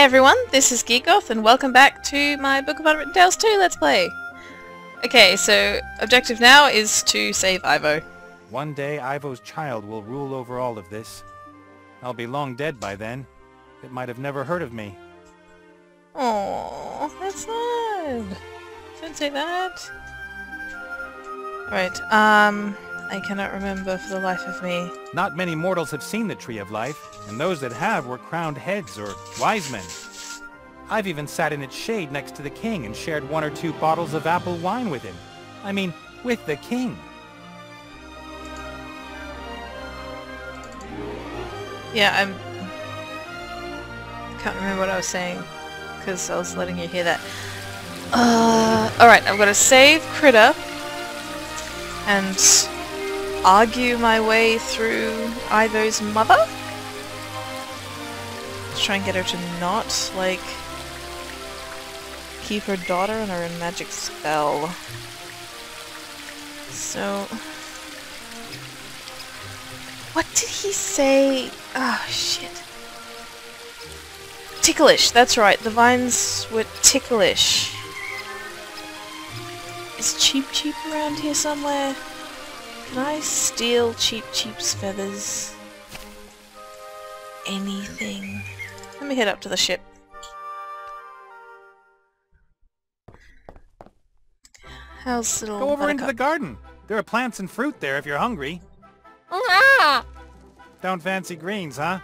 everyone, this is Geekoth and welcome back to my Book of Unwritten Tales 2 Let's Play. Okay, so objective now is to save Ivo. One day Ivo's child will rule over all of this. I'll be long dead by then. It might have never heard of me. Aww, that's sad. Don't say that. Right, I cannot remember for the life of me. Not many mortals have seen the Tree of Life, and those that have were crowned heads or wise men. I've even sat in its shade next to the king and shared 1 or 2 bottles of apple wine with him. I mean, with the king. Yeah, I can't remember what I was saying, because I was letting you hear that. Alright, I've got to save Critter, and argue my way through Ivo's mother? Let's try and get her to not, like, keep her daughter under a magic spell. So... what did he say? Ah, oh, shit. Ticklish, that's right. The vines were ticklish. Is Cheap around here somewhere? Can I steal Cheap's feathers? Anything? Let me head up to the ship. How's little Go over Buttercup? into the garden. There are plants and fruit there if you're hungry. Don't fancy greens, huh?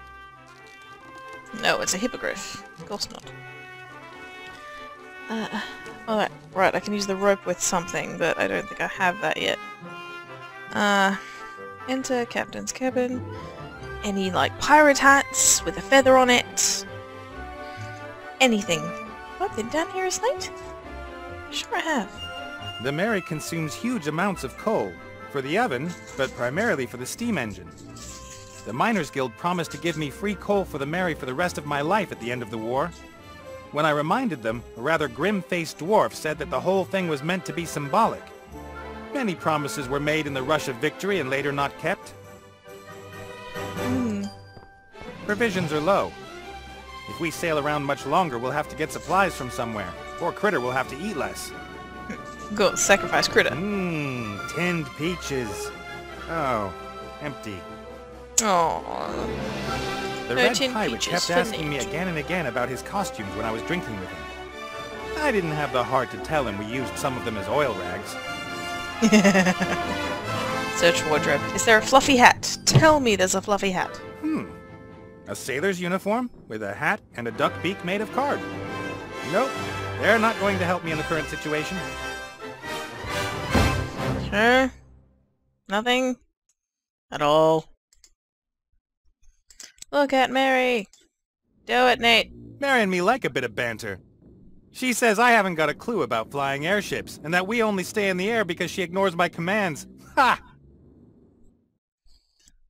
No, it's a hippogriff. Of course not. Alright, right, I can use the rope with something, but I don't think I have that yet. Enter captain's cabin. Any, like, pirate hats with a feather on it. Anything. Oh, I've been down here as late? Sure I have. The Mary consumes huge amounts of coal, for the oven, but primarily for the steam engine. The Miners' Guild promised to give me free coal for the Mary for the rest of my life at the end of the war. When I reminded them, a rather grim-faced dwarf said that the whole thing was meant to be symbolic. Many promises were made in the rush of victory and later not kept. Provisions are low. If we sail around much longer, we'll have to get supplies from somewhere, or Critter will have to eat less. Go sacrifice Critter. Tinned peaches. Oh, empty. Aww. The Red Pirate kept asking me again and again about his costumes when I was drinking with him. I didn't have the heart to tell him we used some of them as oil rags. Search wardrobe. Is there a fluffy hat? Tell me there's a fluffy hat. A sailor's uniform with a hat and a duck beak made of card. Nope, they're not going to help me in the current situation. Sure? Nothing? At all? Look at Mary! Do it, Nate! Mary and me like a bit of banter. She says I haven't got a clue about flying airships, and that we only stay in the air because she ignores my commands. Ha!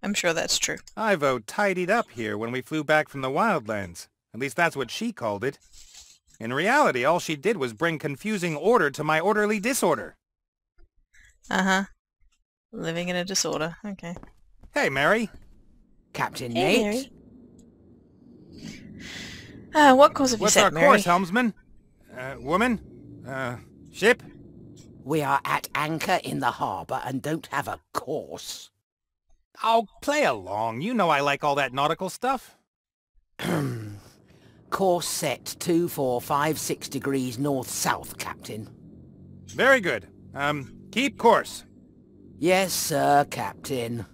I'm sure that's true. Ivo tidied up here when we flew back from the Wildlands. At least that's what she called it. In reality, all she did was bring confusing order to my orderly disorder. Uh-huh. Living in a disorder. Okay. Hey, Mary. Captain Hey, Nate. Mary. What course have you What's set, our Mary? course, helmsman? Woman? Ship? We are at anchor in the harbour and don't have a course. Oh, play along. You know I like all that nautical stuff. Course set 2456 degrees north-south, Captain. Very good. Keep course. Yes, sir, Captain.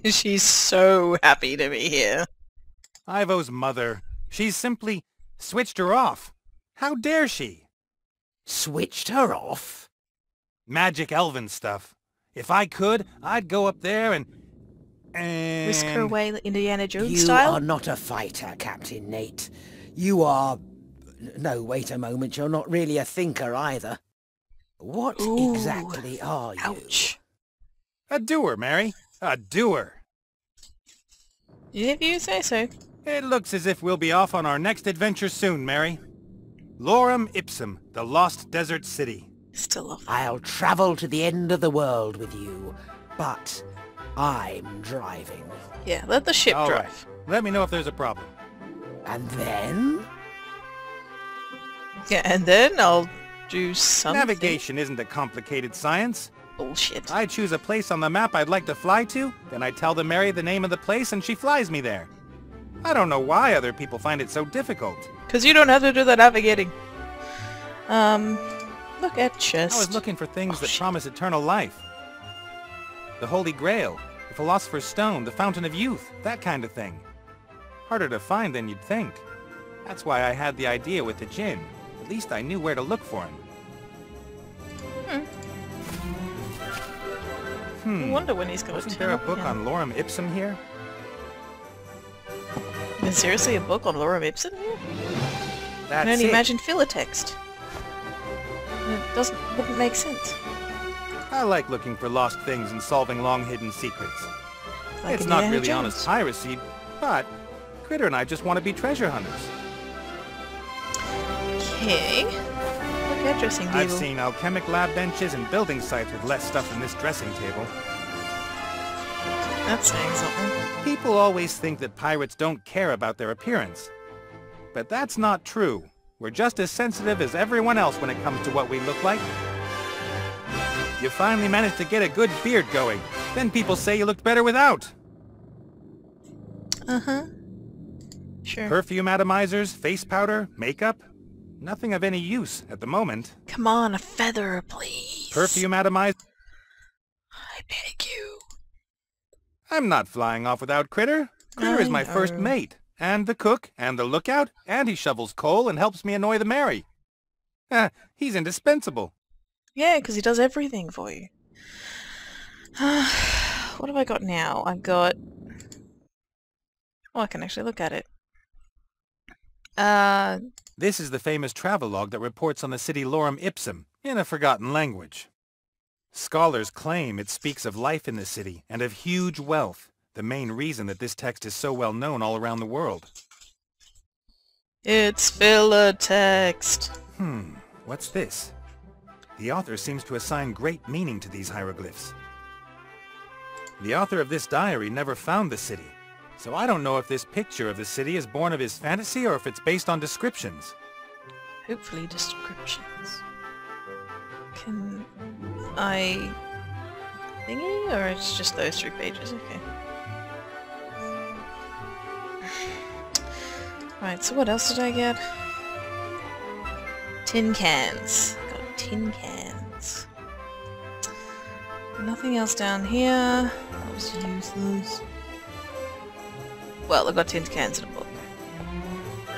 She's so happy to be here. Ivo's mother. She's simply switched her off. How dare she? Switched her off? Magic elven stuff. If I could, I'd go up there and... Whisk her away Indiana Jones You style? are not a fighter, Captain Nate. You are... No, wait a moment, you're not really a thinker either. What exactly are you? Ouch. A doer, Mary. A doer. If you say so. It looks as if we'll be off on our next adventure soon, Mary. Lorem Ipsum, the lost desert city. Still love I'll travel to the end of the world with you, but I'm driving. Yeah, let the ship All drive. right. Let me know if there's a problem. And then? Yeah, and then I'll do something. Navigation isn't a complicated science. Bullshit. I choose a place on the map I'd like to fly to, then I tell the Mary the name of the place and she flies me there. I don't know why other people find it so difficult. Because you don't have to do the navigating. Look at chest. I was looking for things that promise eternal life. The Holy Grail, the Philosopher's Stone, the Fountain of Youth, that kind of thing. Harder to find than you'd think. That's why I had the idea with the djinn. At least I knew where to look for him. I wonder when he's going to Wasn't turn there a up book again. on Lorem Ipsum here? Is seriously a book on Lorem Ipsum here? I That's can only it. imagine philotext. And it wouldn't make sense. I like looking for lost things and solving long-hidden secrets. Like It's Indiana not really Jones. honest piracy, but Critter and I just want to be treasure hunters. Okay. Look at dressing table. I've seen alchemic lab benches and building sites with less stuff than this dressing table. That's saying something. People always think that pirates don't care about their appearance. But that's not true. We're just as sensitive as everyone else when it comes to what we look like. You finally managed to get a good beard going. Then people say you looked better without. Uh-huh. Sure. Perfume atomizers, face powder, makeup. Nothing of any use at the moment. Come on, a feather, please. Perfume atomizer. I beg you. I'm not flying off without Critter. Critter is my first mate, and the cook, and the lookout, and he shovels coal and helps me annoy the Mary. He's indispensable. Yeah, because he does everything for you. What have I got now? I've got... Oh, I can actually look at it. This is the famous travelogue that reports on the city Lorem Ipsum, in a forgotten language. Scholars claim it speaks of life in the city, and of huge wealth, the main reason that this text is so well known all around the world. It's philotext. What's this? The author seems to assign great meaning to these hieroglyphs. The author of this diary never found the city, so I don't know if this picture of the city is born of his fantasy or if it's based on descriptions. Hopefully descriptions. Can I... thingy? Or it's just those 3 pages? Okay. Right, so what else did I get? Tin cans. Got tin cans. Nothing else down here. That was useless. Well, I got tin cans in a book.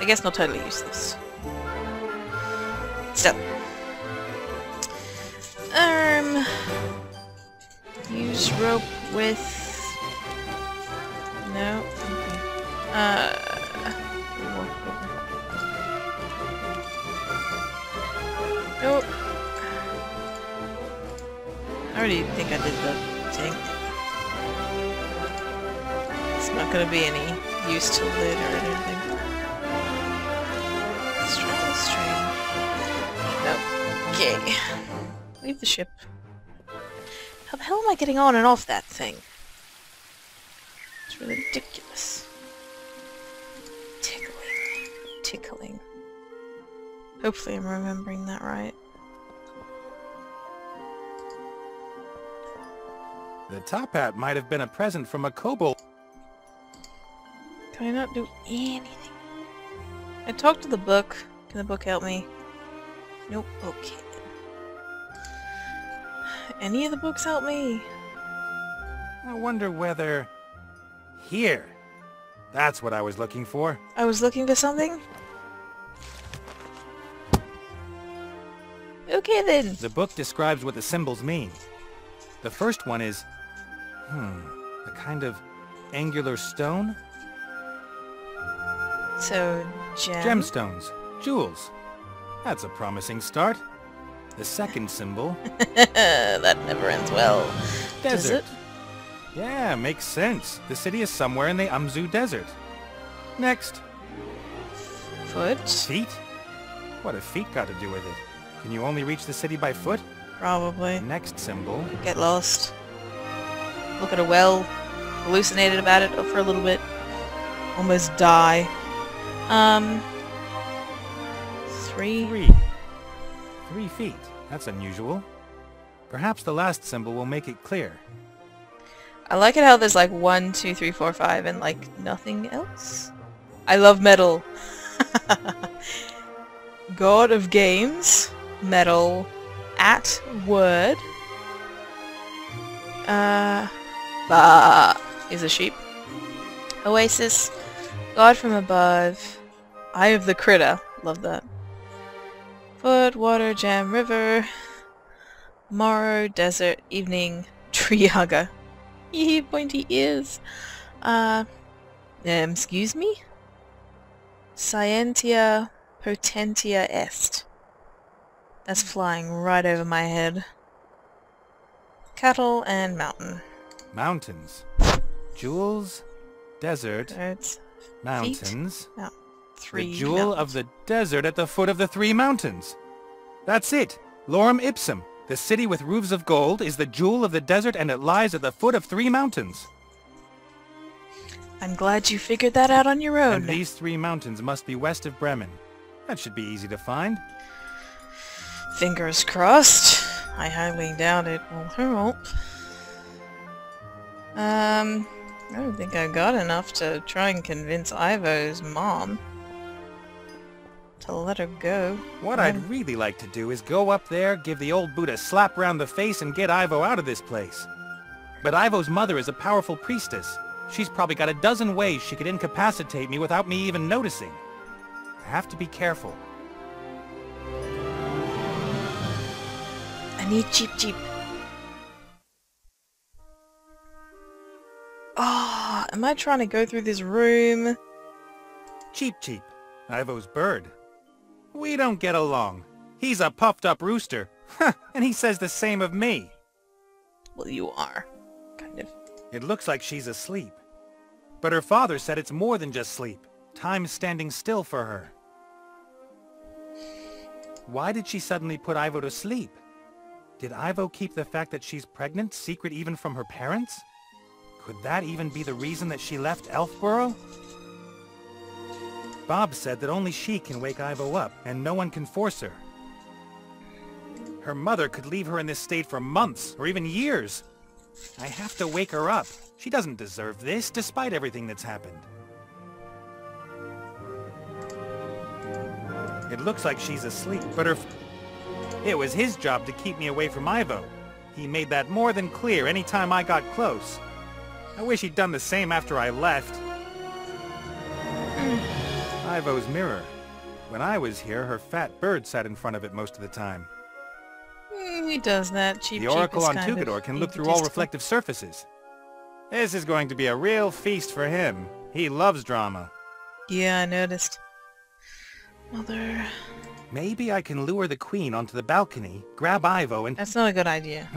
I guess not totally useless. Still. Use rope with... No. Okay. Nope. I already think I did the thing. It's not gonna be any use till later or anything. Straddle string. Nope. Okay. Leave the ship. How the hell am I getting on and off that thing? It's really ridiculous. Tickling. Tickling. Hopefully I'm remembering that right. The top hat might have been a present from a kobold. Can I not do anything? I talked to the book. Can the book help me? Nope. Okay. Any of the books help me? I wonder whether... Here. That's what I was looking for. I was looking for something? Okay then. The book describes what the symbols mean. The first one is... a kind of angular stone? So, Gemstones. Jewels. That's a promising start. The second symbol... that never ends well. Does Desert. it? Yeah, makes sense. The city is somewhere in the Umzu Desert. Next. Foot? Feet? What have feet got to do with it? Can you only reach the city by foot? Probably. The next symbol... Get lost. Look at a well. Hallucinated about it for a little bit. Almost die. 3. 3 feet. That's unusual. Perhaps the last symbol will make it clear. I like it how there's like 1, 2, 3, 4, 5 and like nothing else. I love metal. God of games, metal, at word. Ba is a sheep. Oasis, God from above, Eye of the critter, love that. Foot, water, jam, river, morrow, desert, evening, tree hugger. Hee pointy ears. Excuse me? Scientia potentia est. That's flying right over my head. Cattle and mountain. Mountains. Jewels. Desert. Birds. Mountains. Feet. 3 The jewel mountains. of the desert at the foot of the 3 mountains. That's it. Lorem Ipsum. The city with roofs of gold is the jewel of the desert and it lies at the foot of 3 mountains. I'm glad you figured that out on your own. And these 3 mountains must be west of Bremen. That should be easy to find. Fingers crossed. I highly doubt it will help. I don't think I got enough to try and convince Ivo's mom to let her go. What I'd really like to do is go up there, give the old boot a slap round the face and get Ivo out of this place. But Ivo's mother is a powerful priestess. She's probably got a dozen ways she could incapacitate me without me even noticing. I have to be careful. I need Jeep. Oh, am I trying to go through this room? Cheep, Ivo's bird. We don't get along. He's a puffed up rooster. And he says the same of me. Well, you are. Kind of. It looks like she's asleep. But her father said it's more than just sleep. Time's standing still for her. Why did she suddenly put Ivo to sleep? Did Ivo keep the fact that she's pregnant secret even from her parents? Could that even be the reason that she left Elfborough? Bob said that only she can wake Ivo up, and no one can force her. Her mother could leave her in this state for months, or even years. I have to wake her up. She doesn't deserve this, despite everything that's happened. It looks like she's asleep, but it was his job to keep me away from Ivo. He made that more than clear any time I got close. I wish he'd done the same after I left. Ivo's mirror. When I was here, her fat bird sat in front of it most of the time. He does that. The Oracle on Tugador can look through all reflective surfaces. This is going to be a real feast for him. He loves drama. Yeah, I noticed. Mother... Maybe I can lure the queen onto the balcony, grab Ivo and... That's not a good idea.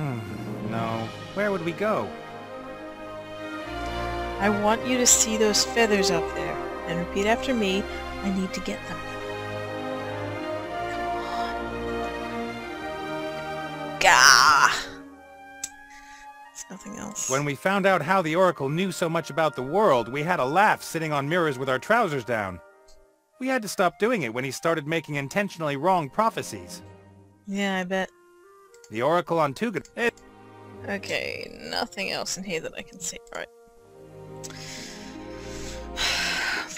No. Where would we go? I want you to see those feathers up there. And repeat after me, I need to get them. Come on. Gah! It's nothing else. When we found out how the Oracle knew so much about the world, we had a laugh sitting on mirrors with our trousers down. We had to stop doing it when he started making intentionally wrong prophecies. Yeah, I bet. The Oracle on Tugador... Okay, nothing else in here that I can see. Alright.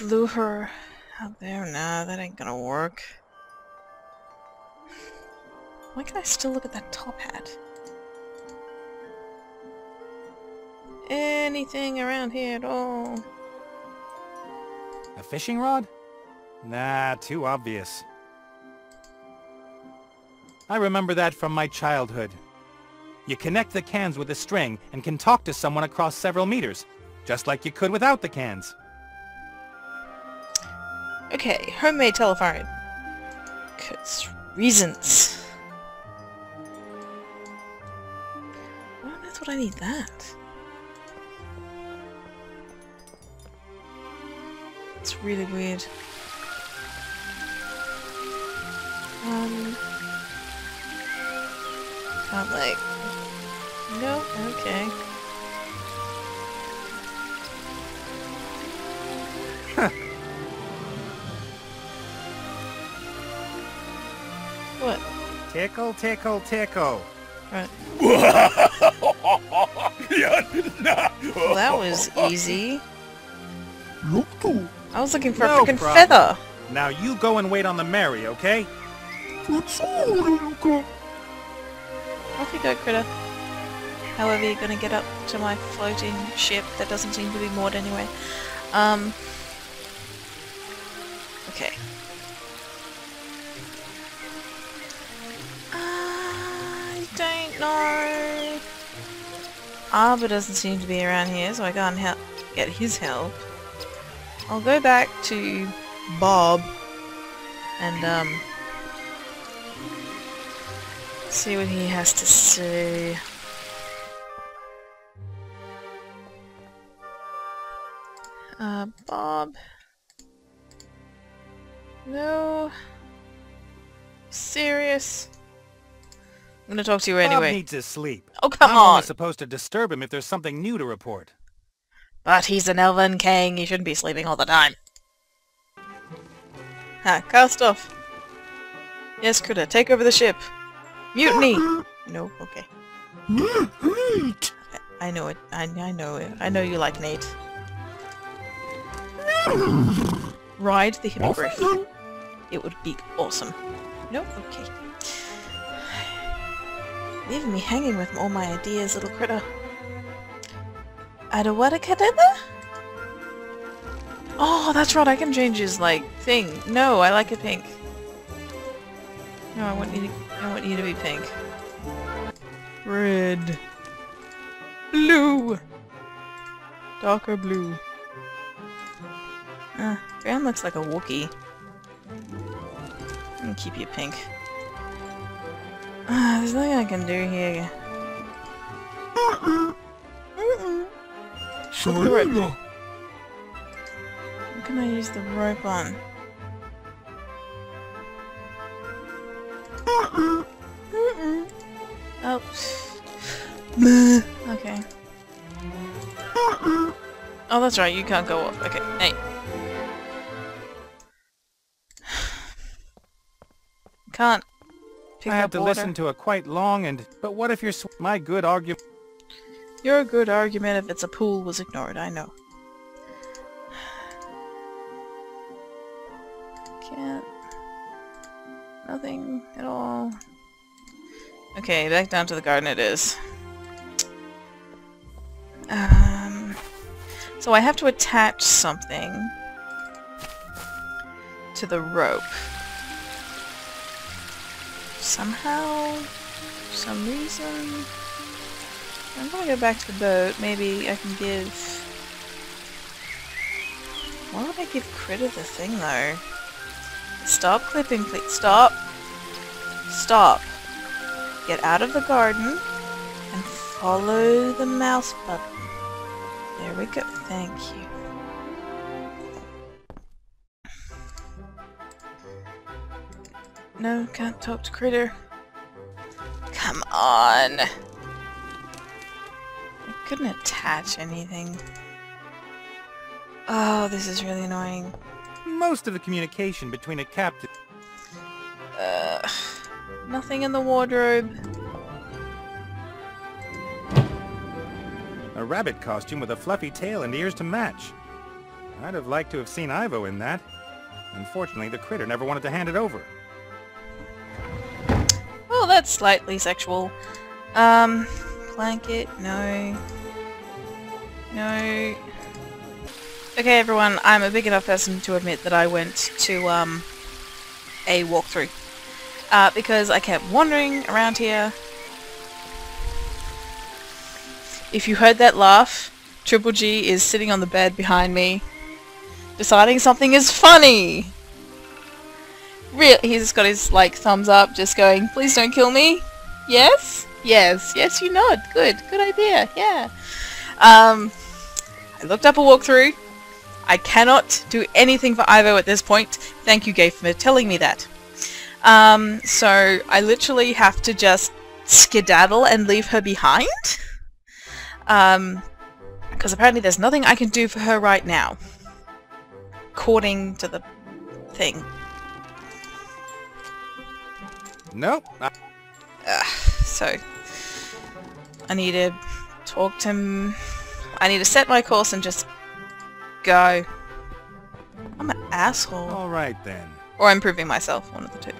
Lure her out there? Nah, that ain't gonna work. Why can I still look at that top hat? Anything around here at all? A fishing rod? Nah, too obvious. I remember that from my childhood. You connect the cans with a string and can talk to someone across several meters, just like you could without the cans. Okay, homemade telephone. 'Cause reasons. Why on earth would I need that? It's really weird. Can't like... No? Okay. Tickle, tickle, tickle. Right. Well, that was easy. I was looking for a No freaking problem. feather. Now you go and wait on the Mary, okay? Off you go, critter. However you're gonna get up to my floating ship that doesn't seem to be moored anyway. Okay. I don't know. Arbor doesn't seem to be around here, so I can't get his help. I'll go back to Bob and see what he has to say. Bob. No. Serious? I'm gonna talk to you Bob anyway. needs his sleep. Oh, come I'm on! only supposed to disturb him if there's something new to report. But he's an elven king, he shouldn't be sleeping all the time. Ha, cast off. Yes, Critter, take over the ship. Mutiny! No, okay. I know it. I know it. I know you like Nate. Ride the hippogriff. It would be awesome. No? Okay. Leaving me hanging with all my ideas, little critter. Adawatacadabra? Oh, that's right, I can change his, like, thing. No, I like it pink. No, I want you to be pink. Red. Blue! Darker blue. Graham looks like a Wookiee. I'm gonna keep you pink. There's nothing I can do here. What can I use the rope on? Oh. Okay. Oh, that's right, you can't go up. Okay, hey. Can't pick I up have to water. listen to a quite long and... But what if my good argument... Your good argument if it's a pool was ignored, I know. Can't... Nothing at all. Okay, back down to the garden it is. So I have to attach something to the rope. Somehow, for some reason, I'm gonna go back to the boat. Maybe I can give... Why would I give Critter the thing though? Stop clipping, please. Stop! Stop! Get out of the garden and follow the mouse button. There we go. Thank you. No, can't talk to Critter. Come on! I couldn't attach anything. Oh, this is really annoying. Most of the communication between a captain... Nothing in the wardrobe. A rabbit costume with a fluffy tail and ears to match. I'd have liked to have seen Ivo in that. Unfortunately, the critter never wanted to hand it over. Well, that's slightly sexual. Blanket, no. No. Okay, everyone, I'm a big enough person to admit that I went to, a walkthrough. Because I kept wandering around here. If you heard that laugh, Triple G is sitting on the bed behind me, deciding something is funny! He's got his, like, thumbs up, just going, please don't kill me? Yes? Yes. Yes, you nod. Good. Good idea. Yeah. I looked up a walkthrough. I cannot do anything for Ivo at this point. Thank you, Gabe, for telling me that. So I literally have to just skedaddle and leave her behind. Because apparently there's nothing I can do for her right now. According to the thing. Nope. So, I need to talk to him. I need to set my course and just go. I'm an asshole. Alright then. Or I'm proving myself, one of the two.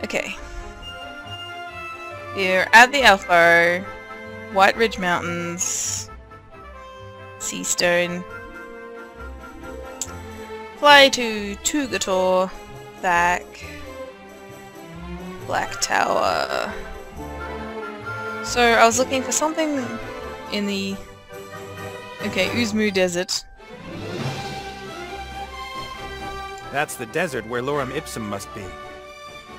Okay. We're at the Alpha, White Ridge Mountains, Seastone. Fly to Tugator, Thack, Black Tower. So I was looking for something in the... Okay, Uzmu Desert. That's the desert where Lorem Ipsum must be.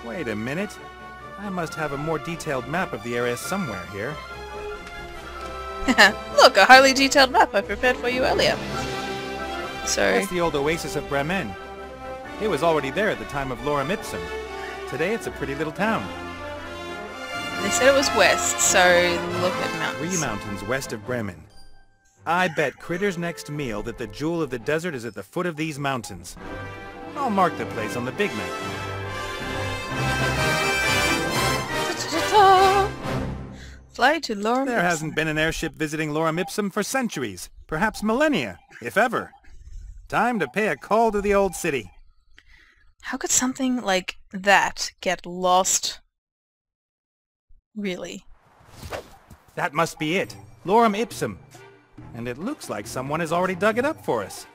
Wait a minute. I must have a more detailed map of the area somewhere here. Look, a highly detailed map I prepared for you earlier. So... That's the old oasis of Bremen. It was already there at the time of Lorem Ipsum. Today it's a pretty little town. They said it was west, so look at mountains. 3 mountains west of Bremen. I bet Critter's next meal that the jewel of the desert is at the foot of these mountains. I'll mark the place on the big map. Fly to Lorem There Ipsum. hasn't been an airship visiting Lorem Ipsum for centuries, perhaps millennia, if ever. Time to pay a call to the old city. How could something like that get lost? Really? That must be it. Lorem Ipsum. And it looks like someone has already dug it up for us.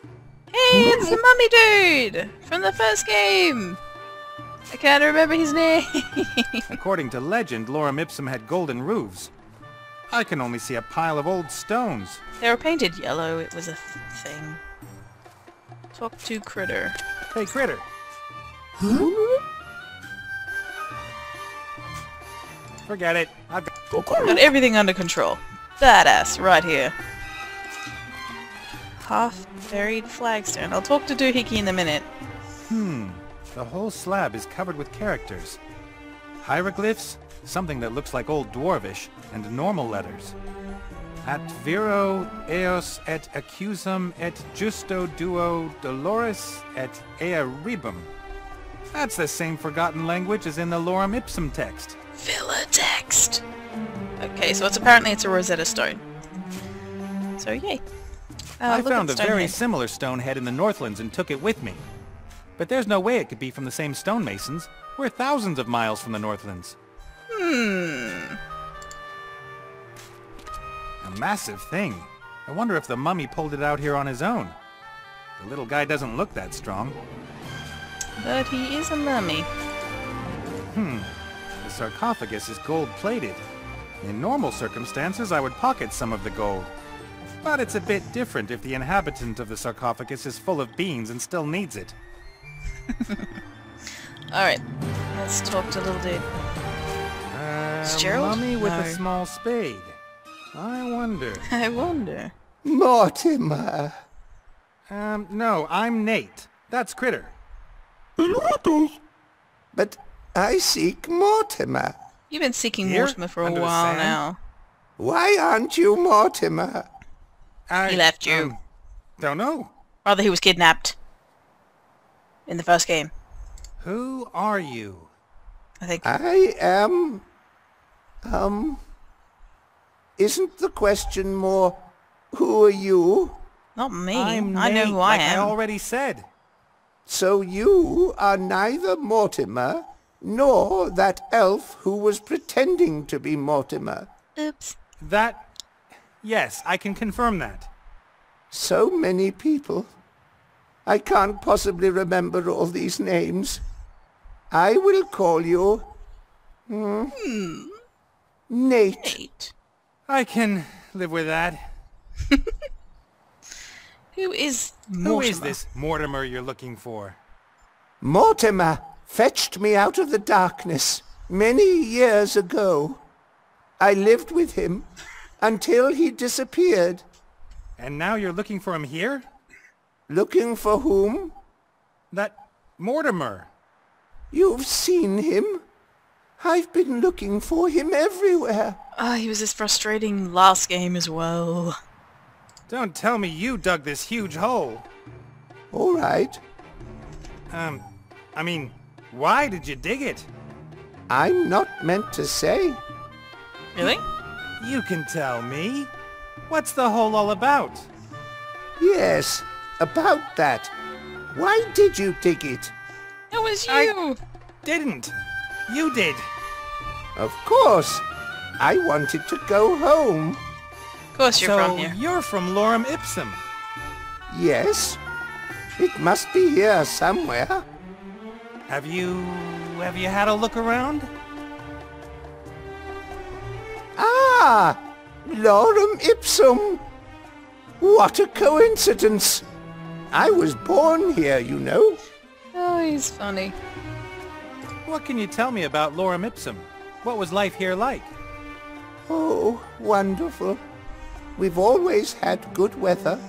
Hey, it's the mummy dude! From the first game! I can't remember his name! According to legend, Lorem Ipsum had golden roofs. I can only see a pile of old stones. They were painted yellow, it was a thing. Talk to Critter. Hey, Critter. Forget it. I've Got everything under control. Badass, right here. Half-buried flagstone. I'll talk to Doohickey in a minute. The whole slab is covered with characters. Hieroglyphs, something that looks like Old Dwarvish, and normal letters. At viro eos et accusum et justo duo dolores et ea rebum. That's the same forgotten language as in the Lorem Ipsum text. Villa text. Okay, so apparently it's a Rosetta Stone. So yay. I Look found at a Stonehenge. very similar stone head in the Northlands and took it with me. But there's no way it could be from the same stonemasons. We're thousands of miles from the Northlands. A massive thing. I wonder if the mummy pulled it out here on his own. The little guy doesn't look that strong. But he is a mummy. The sarcophagus is gold-plated. In normal circumstances, I would pocket some of the gold. But it's a bit different if the inhabitant of the sarcophagus is full of beans and still needs it. Alright, let's talk to little dude. It's Gerald? Mummy with No. a small spade. I wonder. I wonder. Mortimer. No, I'm Nate. That's Critter. But I seek Mortimer. You've been seeking Here? Mortimer for a Under the while sand? now. Why aren't you Mortimer? He left you. Don't know. Rather, he was kidnapped. In the first game, Who are you? I think. I am... Isn't the question more, who are you? Not me. I'm I know Nate, who I like am. I already said. So you are neither Mortimer, nor that elf who was pretending to be Mortimer. Oops. That... Yes, I can confirm that. So many people. I can't possibly remember all these names. I will call you... Nate. Nate. I can live with that. Who is Mortimer? Who is this Mortimer you're looking for? Mortimer fetched me out of the darkness many years ago. I lived with him until he disappeared. And now you're looking for him here? Looking for whom? That Mortimer. You've seen him. I've been looking for him everywhere. He was as frustrating last game as well. Don't tell me you dug this huge hole. All right. I mean, why did you dig it? I'm not meant to say. Really? You can tell me. What's the hole all about? Yes, about that. Why did you dig it? It was you! I didn't. You did. Of course. I wanted to go home. Of course you're So from here. you're from Lorem Ipsum. Yes. It must be here somewhere. Have you had a look around? Ah! Lorem Ipsum! What a coincidence! I was born here, you know. Oh, he's funny. What can you tell me about Lorem Ipsum? What was life here like? Oh, wonderful. We've always had good weather.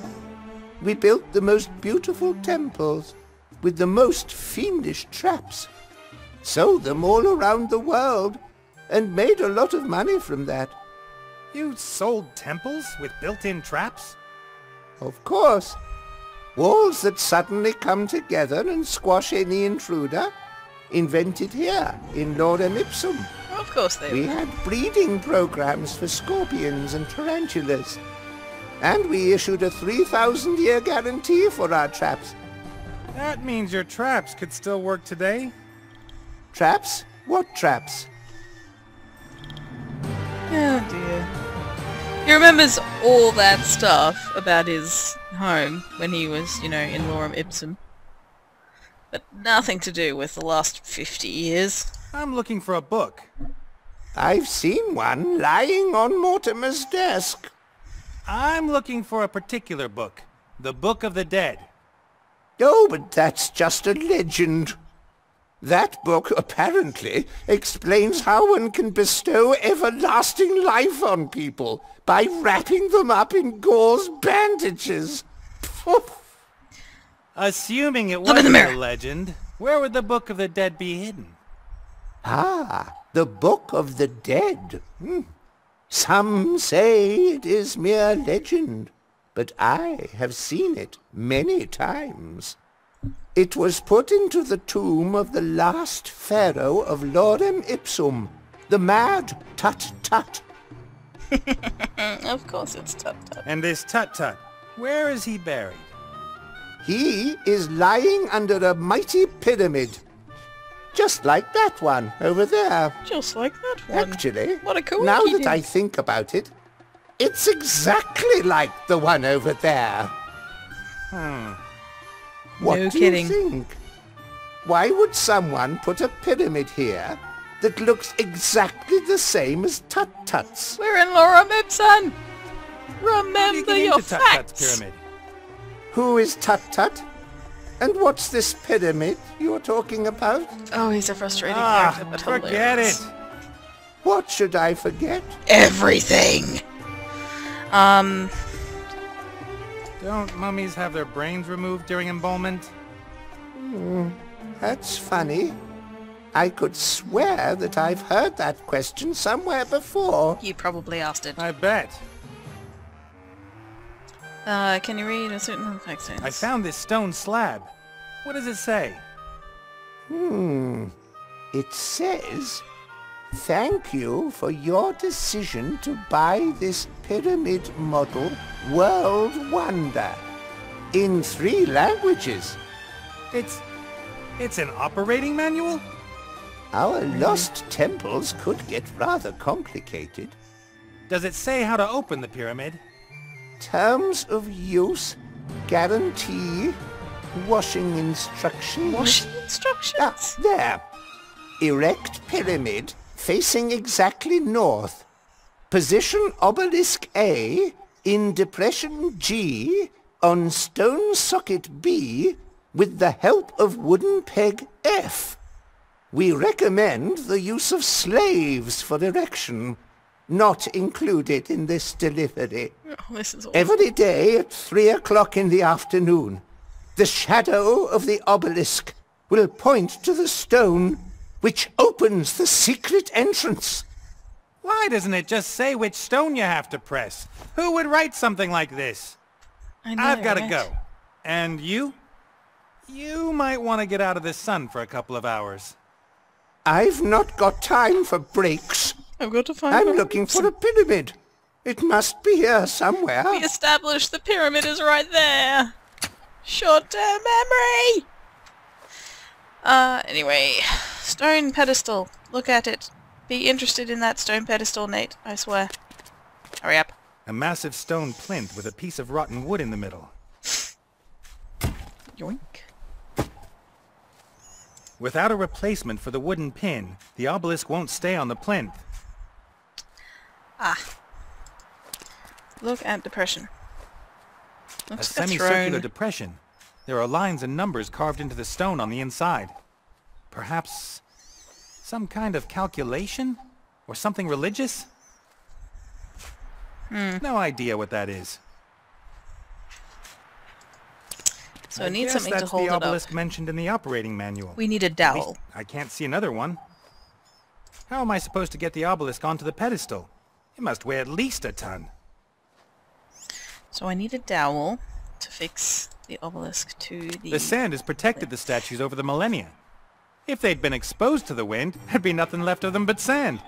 We built the most beautiful temples with the most fiendish traps. Sold them all around the world and made a lot of money from that. You sold temples with built-in traps? Of course. Walls that suddenly come together and squash any intruder. Invented here in Lorem Ipsum. Of course they We were. had breeding programs for scorpions and tarantulas. And we issued a 3,000-year guarantee for our traps. That means your traps could still work today? Traps? What traps? Oh dear. He remembers all that stuff about his home when he was, you know, in Lorem Ipsum. But nothing to do with the last 50 years. I'm looking for a book. I've seen one lying on Mortimer's desk. I'm looking for a particular book. The Book of the Dead. Oh, but that's just a legend. That book apparently explains how one can bestow everlasting life on people by wrapping them up in gauze bandages. Assuming it Look in the wasn't mirror. a legend, where would the Book of the Dead be hidden? Ah, the Book of the Dead. Some say it is mere legend, but I have seen it many times. It was put into the tomb of the last pharaoh of Lorem Ipsum, the mad Tut-Tut. Of course it's Tut-Tut. And this Tut-Tut, where is he buried? He is lying under a mighty pyramid, just like that one over there. Just like that one. Actually, What a now that coinky-dink. I think about it, it's exactly like the one over there. What No do kidding. you think? Why would someone put a pyramid here that looks exactly the same as Tut-Tut's? We're in Lorem Ipsum! How do you Remember get your into Tut-Tut's facts! pyramid? Who is Tut-Tut? And what's this pyramid you're talking about? Oh, he's a frustrating character, but Forget hilarious. it! What should I forget? Everything! Don't mummies have their brains removed during embalmment? That's funny. I could swear that I've heard that question somewhere before. You probably asked it. I bet. Can you read a certain text? I found this stone slab. What does it say? It says, "Thank you for your decision to buy this pyramid model World Wonder in 3 languages. It's an operating manual? Our lost temples could get rather complicated. Does it say how to open the pyramid? Terms of use, guarantee, washing instructions. Washing instructions? Ah, there. Erect pyramid facing exactly north. Position obelisk A in depression G on stone socket B with the help of wooden peg F. We recommend the use of slaves for erection, not included in this delivery. Oh, this is awful. Every day at 3 o'clock in the afternoon, the shadow of the obelisk will point to the stone which opens the secret entrance. Why doesn't it just say which stone you have to press? Who would write something like this? I know, I've got to right? go. And you? You might want to get out of the sun for a couple of hours. I've not got time for breaks. I've got to find I'm looking for a pyramid. It must be here somewhere. We established the pyramid is right there. Short-term memory! Anyway. Stone pedestal. Look at it. Be interested in that stone pedestal, Nate. I swear. Hurry up. A massive stone plinth with a piece of rotten wood in the middle. Yoink. Without a replacement for the wooden pin, the obelisk won't stay on the plinth. Ah. Look at depression. A Looks like a semicircular throne. depression. There are lines and numbers carved into the stone on the inside. Perhaps some kind of calculation? Or something religious? No idea what that is. So I need guess something to that's hold the it up. obelisk mentioned in the operating manual. We need a At least dowel. I can't see another one. How am I supposed to get the obelisk onto the pedestal? It must weigh at least a ton. So I need a dowel to fix the obelisk to the... The sand has protected the statues over the millennia. If they'd been exposed to the wind, there'd be nothing left of them but sand.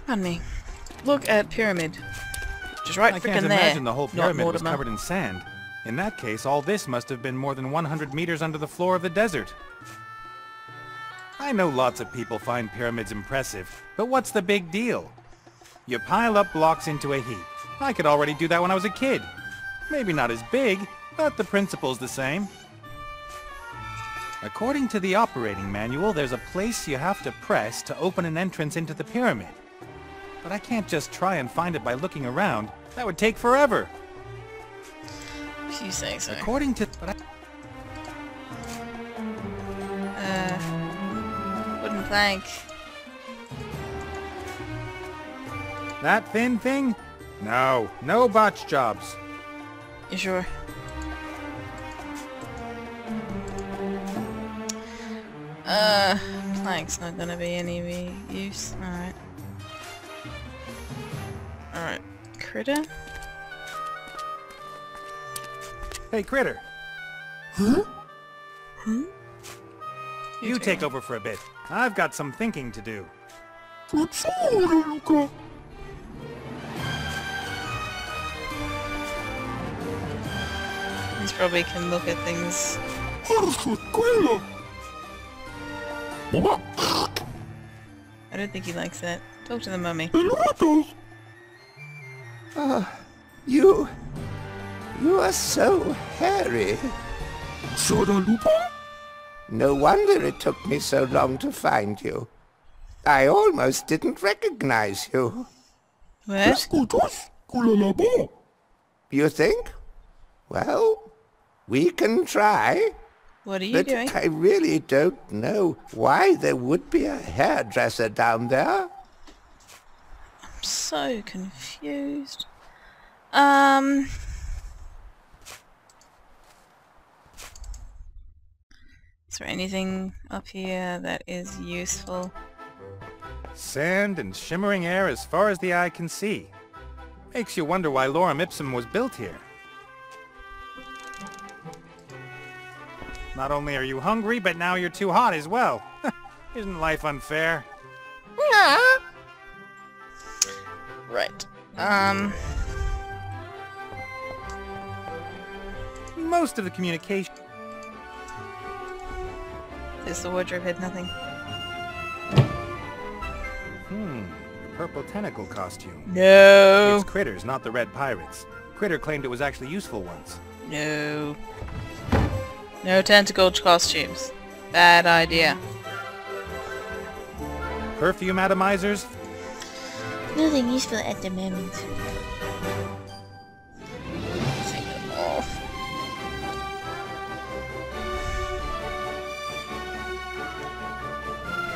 Pardon me. Look at pyramid. Just right I frickin' can't there. imagine the whole not pyramid was Mortimer. covered in sand. In that case, all this must have been more than 100 meters under the floor of the desert. I know lots of people find pyramids impressive, but what's the big deal? You pile up blocks into a heap. I could already do that when I was a kid. Maybe not as big, but the principle's the same. According to the operating manual, there's a place you have to press to open an entrance into the pyramid. But I can't just try and find it by looking around. That would take forever. If you say so. According to... Wooden plank. That thin thing? No, no botch jobs. You sure? Plank's not gonna be any use. Alright. Alright. Critter? Hey, Critter. Hmm? You take over for a bit. I've got some thinking to do. He probably can look at things. I don't think he likes that. Talk to the mummy. You are so hairy. No wonder it took me so long to find you. I almost didn't recognize you. What? You think? Well, we can try. What are you But doing? I really don't know why there would be a hairdresser down there. I'm so confused. Is there anything up here that is useful? Sand and shimmering air as far as the eye can see. Makes you wonder why Lorem Ipsum was built here. Not only are you hungry, but now you're too hot as well. Isn't life unfair? Right. Most of the communication... Is the wardrobe had nothing? The purple tentacle costume. No. It's Critter's, not the Red Pirates. Critter claimed it was actually useful once. No. No tentacle costumes. Bad idea. Perfume atomizers? Nothing useful at the moment. Take them off.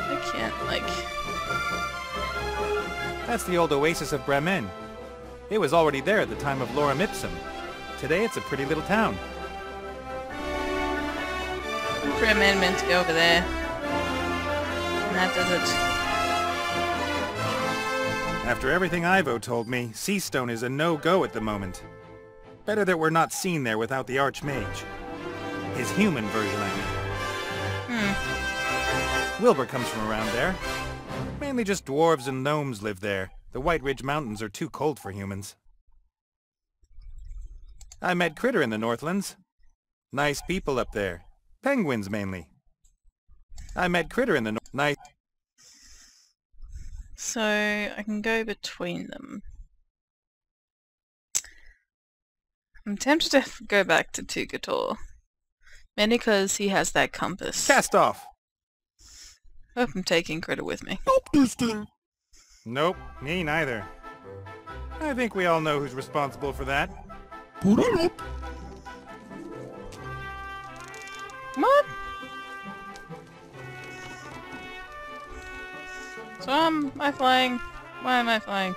I can't, like... That's the old oasis of Bremen. It was already there at the time of Lorem Ipsum. Today it's a pretty little town. Bremen meant to go over there. And that does it. After everything Ivo told me, Sea Stone is a no-go at the moment. Better that we're not seen there without the Archmage. His human version, I mean. Wilbur comes from around there. Mainly just dwarves and gnomes live there. The White Ridge Mountains are too cold for humans. I met Critter in the Northlands. Nice people up there. Penguins, mainly. I met Critter in the nice... So, I can go between them. I'm tempted to go back to Tugator. Mainly because he has that compass. Cast off! Hope I'm taking Critter with me. Nope, me neither. I think we all know who's responsible for that. What? So am I flying? Why am I flying?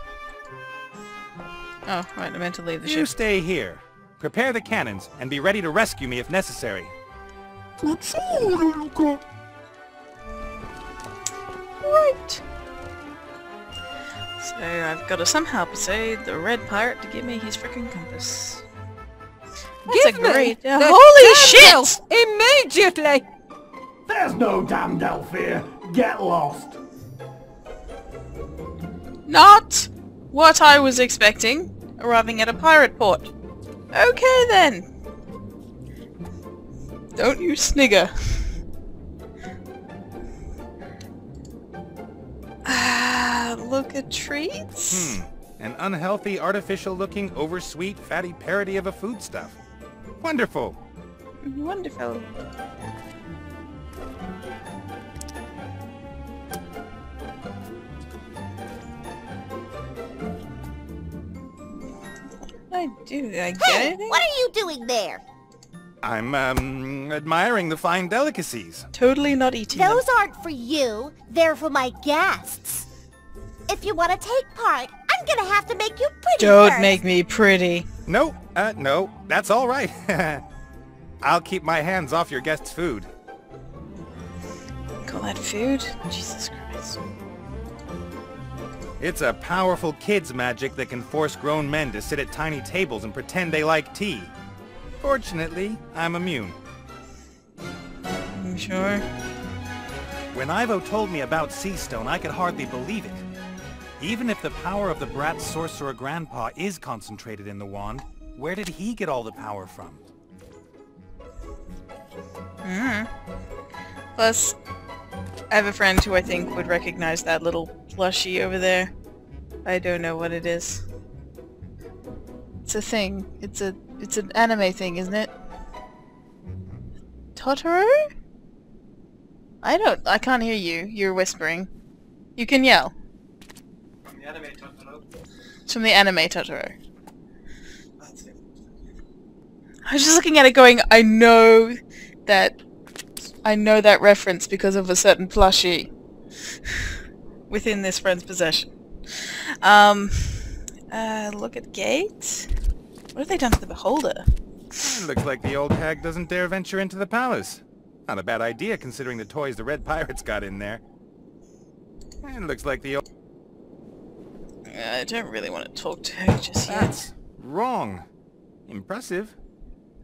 Oh, right, I meant to leave the You ship. stay here. Prepare the cannons, and be ready to rescue me if necessary. Right. So I've got to somehow persuade the red pirate to give me his freaking compass. That's Give me great... the holy shit! elf immediately! There's no damned elf here. Get lost. Not what I was expecting, arriving at a pirate port. Okay then. Don't you snigger. Look at treats? An unhealthy, artificial-looking, oversweet, fatty parody of a foodstuff. Wonderful. Wonderful. I get anything? What are you doing there? I'm, admiring the fine delicacies. Totally not eating them. Those aren't for you. They're for my guests. If you want to take part, I'm gonna have to make you pretty Don't first. make me pretty. No, no, that's all right. I'll keep my hands off your guests' food. Call that food? Jesus Christ. It's a powerful kid's magic that can force grown men to sit at tiny tables and pretend they like tea. Fortunately, I'm immune. You sure? When Ivo told me about Seastone, I could hardly believe it. Even if the power of the brat sorcerer grandpa is concentrated in the wand, where did he get all the power from? Plus, I have a friend who I think would recognize that little plushie over there. I don't know what it is. It's a thing. It's an anime thing, isn't it? Totoro? I can't hear you. You're whispering. You can yell. The anime Totoro. It's from the anime Totoro. That's it. I was just looking at it going, I know that reference because of a certain plushie within this friend's possession. Look at gate. What have they done to the beholder? It looks like the old hag doesn't dare venture into the palace. Not a bad idea considering the toys the red pirates got in there. It looks like the old... I don't really want to talk to her just yet. That's wrong. Impressive,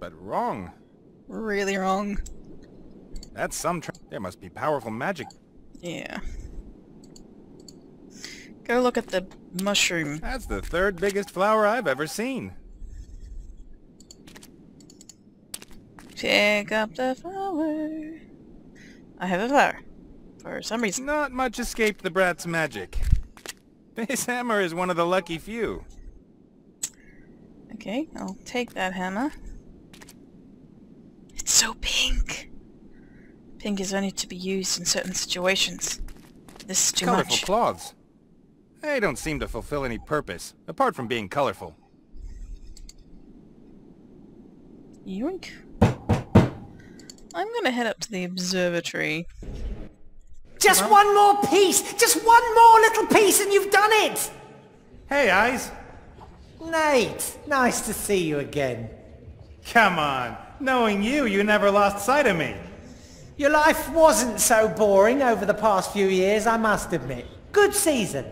but wrong. Really wrong. That's some there must be powerful magic. Yeah. Go look at the mushroom. That's the third biggest flower I've ever seen. Pick up the flower. I have a flower. For some reason. Not much escaped the brat's magic. This hammer is one of the lucky few. Okay, I'll take that hammer. It's so pink. Pink is only to be used in certain situations. This is too Colorful much. cloths. They don't seem to fulfill any purpose, apart from being colorful. Yoink. I'm gonna head up to the observatory. Just one more piece! Just one more little piece and you've done it! Hey, Eyes! Nate, nice to see you again. Come on! Knowing you, you never lost sight of me! Your life wasn't so boring over the past few years, I must admit. Good season.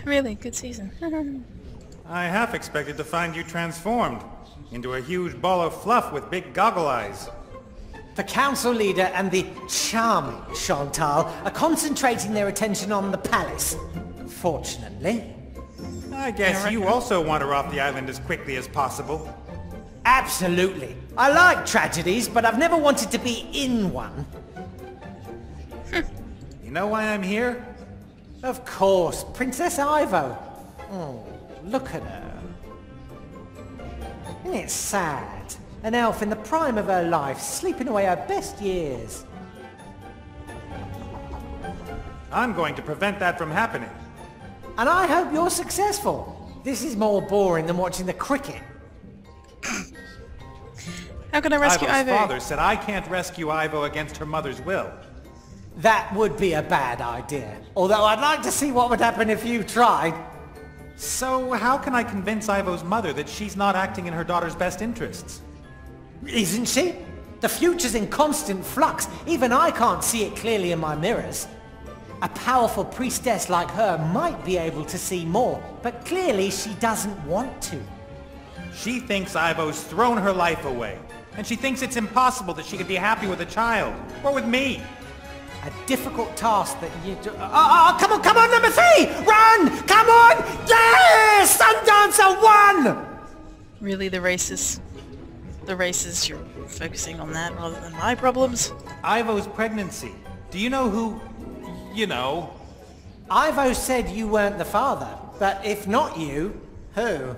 Really, good season. I half expected to find you transformed into a huge ball of fluff with big goggle eyes. The council leader and the charming Chantal are concentrating their attention on the palace. Fortunately. I guess you also want her off the island as quickly as possible. Absolutely. I like tragedies, but I've never wanted to be in one. You know why I'm here? Of course, Princess Ivo. Oh, look at her. Isn't it sad? An elf in the prime of her life, sleeping away her best years. I'm going to prevent that from happening. And I hope you're successful. This is more boring than watching the cricket. How can I rescue Ivo's Ivo? father said I can't rescue Ivo against her mother's will. That would be a bad idea. Although I'd like to see what would happen if you tried. So how can I convince Ivo's mother that she's not acting in her daughter's best interests? Isn't she? The future's in constant flux. Even I can't see it clearly in my mirrors. A powerful priestess like her might be able to see more, but clearly she doesn't want to. She thinks Ivo's thrown her life away, and she thinks it's impossible that she could be happy with a child, or with me. A difficult task that you do. Come on, number 3! Run! Come on! Yes! Sundancer won! Really, the races, you're focusing on that rather than my problems? Ivo's pregnancy. Do you know who... you know? Ivo said you weren't the father, but if not you, who?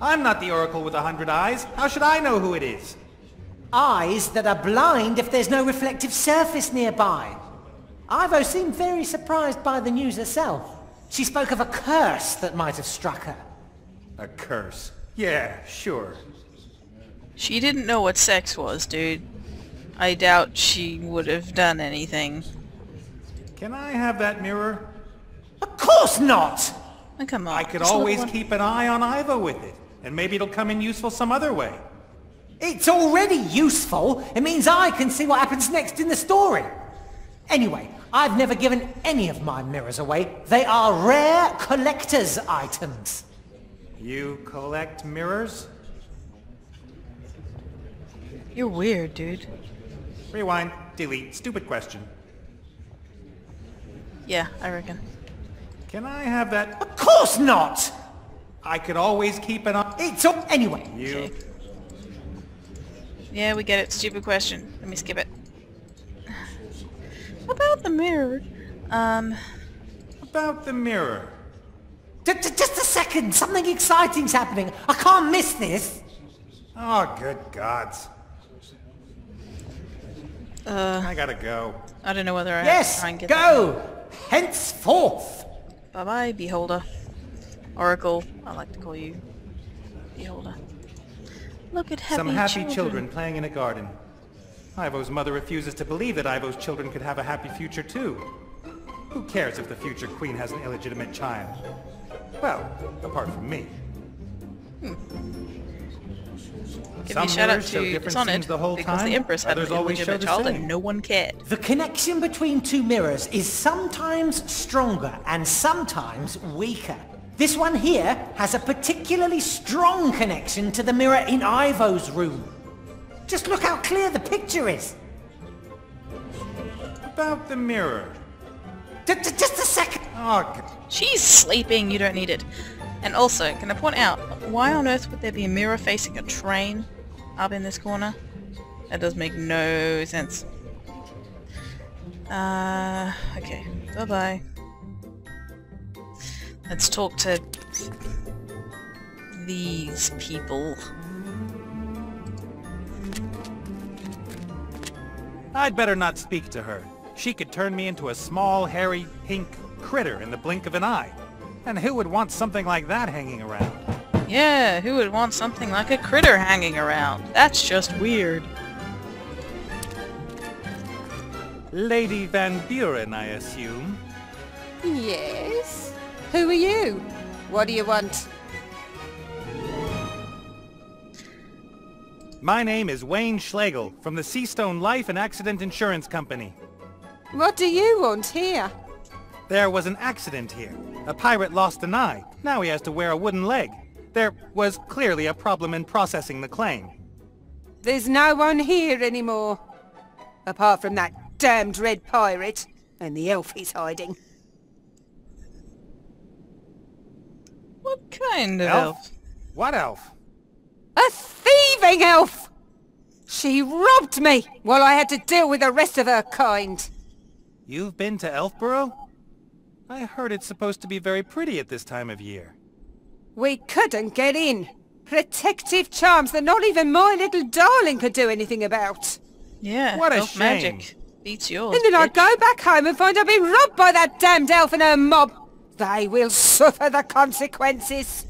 I'm not the Oracle with 100 eyes. How should I know who it is? Eyes that are blind if there's no reflective surface nearby. Ivo seemed very surprised by the news herself. She spoke of a curse that might have struck her. A curse. Yeah, sure. She didn't know what sex was, dude. I doubt she would have done anything. Can I have that mirror? Of course not! Oh, come on. I could just look always one. keep an eye on Ivo with it, and maybe it'll come in useful some other way. It's already useful. It means I can see what happens next in the story. Anyway, I've never given any of my mirrors away. They are rare collector's items. You collect mirrors? You're weird, dude. Rewind. Delete. Stupid question. Yeah, I reckon. Can I have that? Of course not! I could always keep an eye... It's all... Anyway. You... Okay. Yeah, we get it. Stupid question. Let me skip it. About the mirror. About the mirror. Just a second. Something exciting's happening. I can't miss this. Oh, good gods. I gotta go. I don't know whether I have to Yes, try and get go! Henceforth! that. Bye-bye, Beholder. Oracle, I like to call you Beholder. Look at happy Some happy children playing in a garden. Ivo's mother refuses to believe that Ivo's children could have a happy future too. Who cares if the future queen has an illegitimate child? Well, apart from me. Give me a shout out mirrors show to different Dishonored, scenes the whole because time, the Empress had an others always show illegitimate the child and same. no one cared. The connection between two mirrors is sometimes stronger and sometimes weaker. This one here has a particularly strong connection to the mirror in Ivo's room. Just look how clear the picture is. About the mirror. Just a second. Oh, She's sleeping, you don't need it. And also, can I point out, why on earth would there be a mirror facing a train up in this corner? That does make no sense. Okay. Bye-bye. Let's talk to these people. I'd better not speak to her. She could turn me into a small, hairy, pink critter in the blink of an eye. And who would want something like that hanging around? Yeah, who would want something like a critter hanging around? That's just weird. Lady Van Buren, I assume. Yes? Who are you? What do you want? My name is Wayne Schlegel, from the Seastone Life and Accident Insurance Company. What do you want here? There was an accident here. A pirate lost an eye. Now he has to wear a wooden leg. There was clearly a problem in processing the claim. There's no one here anymore. Apart from that damned red pirate and the elf he's hiding. What kind of elf? What elf? A thieving elf! She robbed me while I had to deal with the rest of her kind. You've been to Elfborough? I heard it's supposed to be very pretty at this time of year. We couldn't get in. Protective charms that not even my little darling could do anything about. Yeah, What a elf shame. magic beats yours. And then I bitch. go back home and find I've been robbed by that damned elf and her mob. They will suffer the consequences.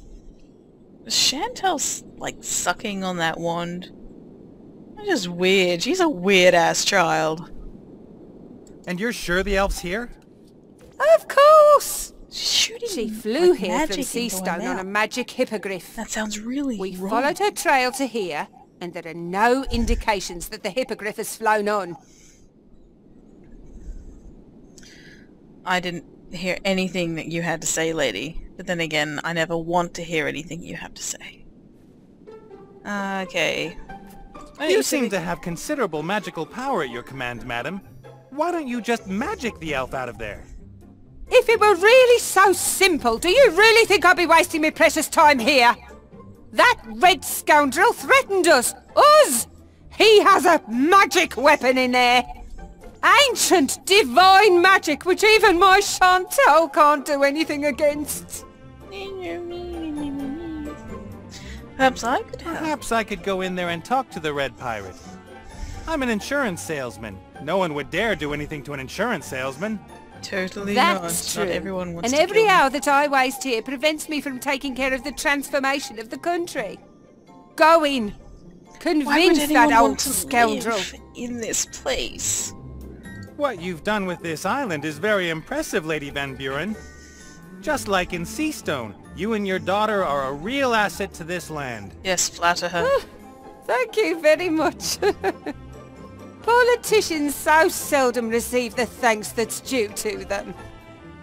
Was Chantel's like sucking on that wand? That's just weird. She's a weird-ass child. And you're sure the elf's here? Of course! She's shooting She flew like, here magic from into Seastone her on a mouth. magic hippogriff. That sounds really We wrong. followed her trail to here, and there are no indications that the hippogriff has flown on. I didn't hear anything that you had to say, lady. But then again, I never want to hear anything you have to say. Okay. You seem to have considerable magical power at your command, madam. Why don't you just magic the elf out of there? If it were really so simple, do you really think I'd be wasting my precious time here? That red scoundrel threatened us! Us! He has a magic weapon in there! Ancient, divine magic which even my Chantal can't do anything against! Perhaps I could help. Perhaps I could go in there and talk to the red pirate. I'm an insurance salesman. No one would dare do anything to an insurance salesman. Totally That's not. true. Not everyone wants And to every kill me. hour that I waste here prevents me from taking care of the transformation of the country. Go in. Why would Convince anyone that want old to scoundrel. live in this place? What you've done with this island is very impressive, Lady Van Buren. Just like in Seastone, you and your daughter are a real asset to this land. Yes, flatter her. Thank you very much. Politicians so seldom receive the thanks that's due to them.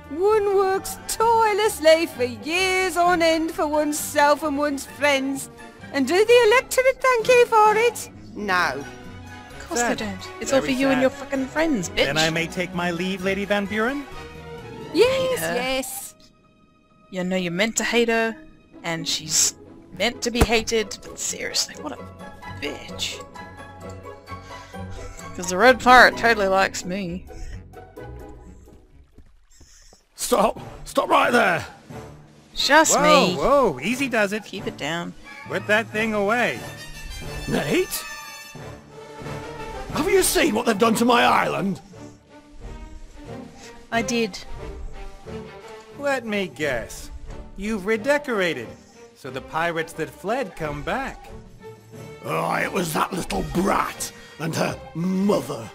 One works tirelessly for years on end for oneself and one's friends. And do the electorate thank you for it? No. Of course they Sad. don't. It's all for Very you and sad. your fucking friends, bitch. Then I may take my leave, Lady Van Buren? Yes, Yeah. yes. You know you're meant to hate her, and she's meant to be hated, but seriously, what a bitch. Because the red pirate totally likes me. Stop! Stop right there! Just Whoa, me. whoa, easy does it. Keep it down. Put that thing away. Nate? Have you seen what they've done to my island? I did. Let me guess. You've redecorated, so the pirates that fled come back. Oh, it was that little brat and her mother.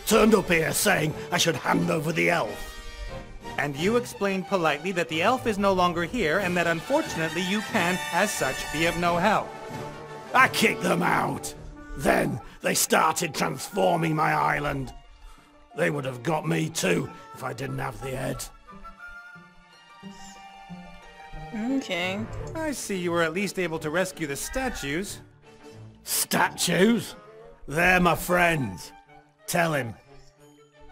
Turned up here saying I should hand over the elf. And you explained politely that the elf is no longer here and that unfortunately you can, as such, be of no help. I kicked them out. Then they started transforming my island. They would have got me too if I didn't have the head. Okay. I see you were at least able to rescue the statues. Statues? They're my friends. Tell him.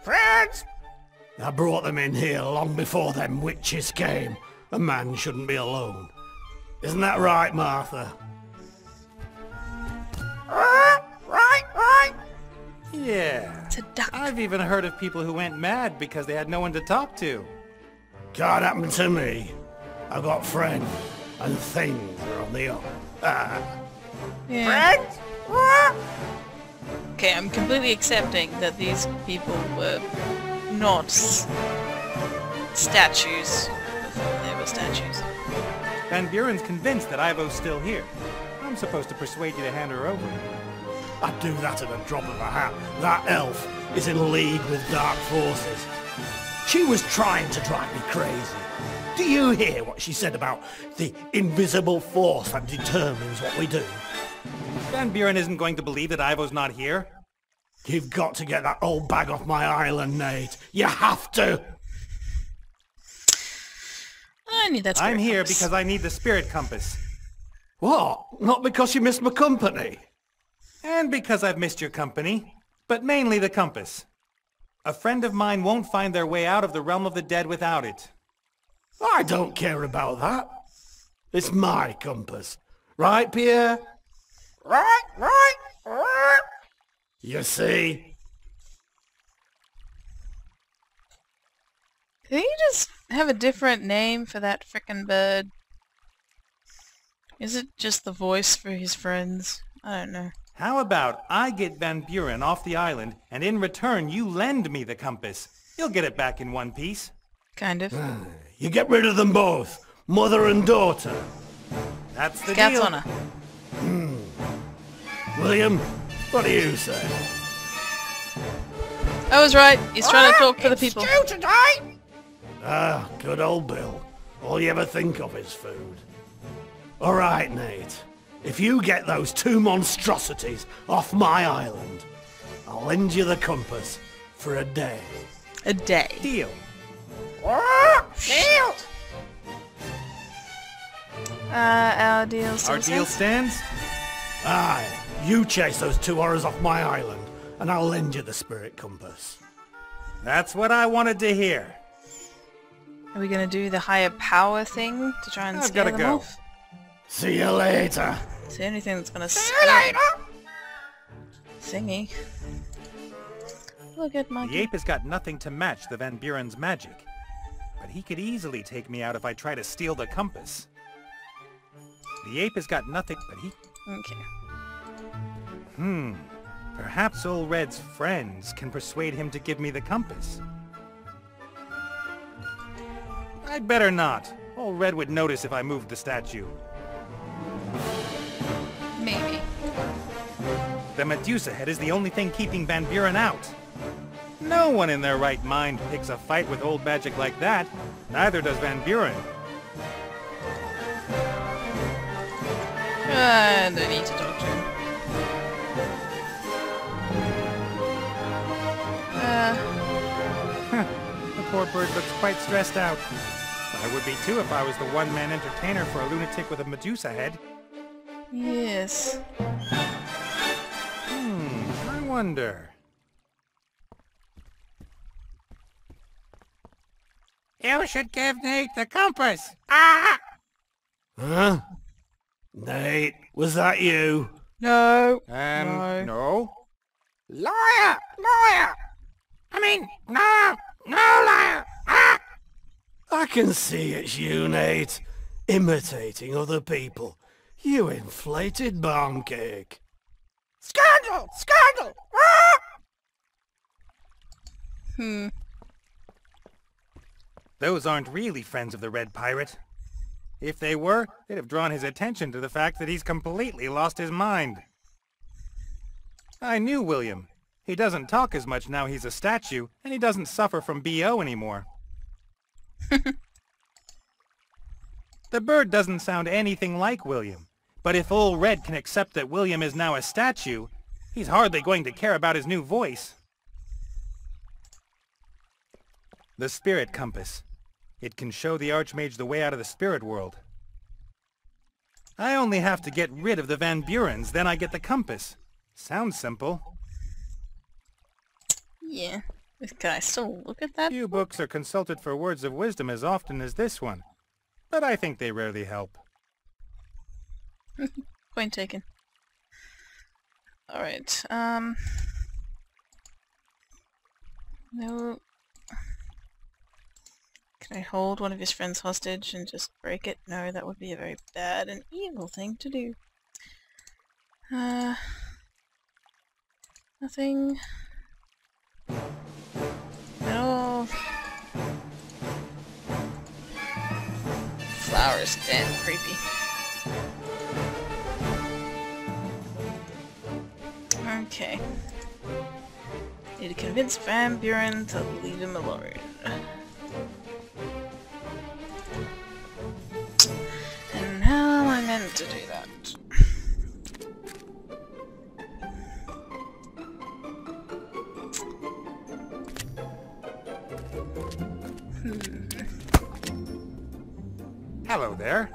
Friends? I brought them in here long before them witches came. A man shouldn't be alone. Isn't that right, Martha? Right. Yeah. It's a duck. I've even heard of people who went mad because they had no one to talk to. Can't happen to me. I've got friends, and things are on the up. Yeah. Friends? Okay, I'm completely accepting that these people were not statues before they were statues. Van Buren's convinced that Ivo's still here. I'm supposed to persuade you to hand her over. I'd do that at a drop of a hat. That elf is in league with dark forces. She was trying to drive me crazy. Do you hear what she said about the invisible force that determines what we do? Van Buren isn't going to believe that Ivo's not here. You've got to get that old bag off my island, Nate. You have to! I need that spirit I'm here compass. because I need the spirit compass. What? Not because you missed my company? And because I've missed your company. But mainly the compass. A friend of mine won't find their way out of the realm of the dead without it. I don't care about that. It's my compass. Right, Pierre? Right. You see? Can you just have a different name for that frickin' bird? Is it just the voice for his friends? I don't know. How about I get Van Buren off the island, and in return you lend me the compass? You'll get it back in one piece. Kind of. You get rid of them both, mother and daughter. That's the Scout's deal. honor. William, what do you say? I was right. He's trying to talk for the people. Ah, good old Bill. All you ever think of is food. All right, Nate. If you get those two monstrosities off my island, I'll lend you the compass for a day. A day. Deal. Our deal still Our deal stands? stands? Aye, you chase those two horrors off my island, and I'll lend you the spirit compass. That's what I wanted to hear. Are we gonna do the higher power thing to try and I've scare gotta them go. off? See you later. It's the only thing that's gonna scare Thingy. Look at my... The ape has got nothing to match the Van Buren's magic. But he could easily take me out if I try to steal the compass. The ape has got nothing, but he... Okay. Perhaps Old Red's friends can persuade him to give me the compass. I'd better not. Old Red would notice if I moved the statue. Maybe. The Medusa head is the only thing keeping Van Buren out. No one in their right mind picks a fight with old magic like that. Neither does Van Buren. I don't need to talk to him. The poor bird looks quite stressed out. I would be too if I was the one-man entertainer for a lunatic with a Medusa head. Yes. I wonder... You should give Nate the compass! Ah! Huh? Nate, was that you? No. No? Liar! Liar! No liar! Ah! I can see it's you, Nate. Imitating other people. You inflated barn cake. Scandal! Scandal! Ah! Those aren't really friends of the Red Pirate. If they were, they'd have drawn his attention to the fact that he's completely lost his mind. I knew William. He doesn't talk as much now he's a statue, and he doesn't suffer from BO anymore. The bird doesn't sound anything like William, but if Old Red can accept that William is now a statue, he's hardly going to care about his new voice. The spirit compass. It can show the Archmage the way out of the spirit world. I only have to get rid of the Van Burens, then I get the compass. Sounds simple. Yeah. Can I still look at that? Few books are consulted for words of wisdom as often as this one, but I think they rarely help. Point taken. Alright, no... Can I hold one of his friends hostage and just break it? No, that would be a very bad and evil thing to do. Nothing... No. Flowers, damn creepy. Okay. Need to convince Van Buren to leave him alone. And how am I meant to do that? there.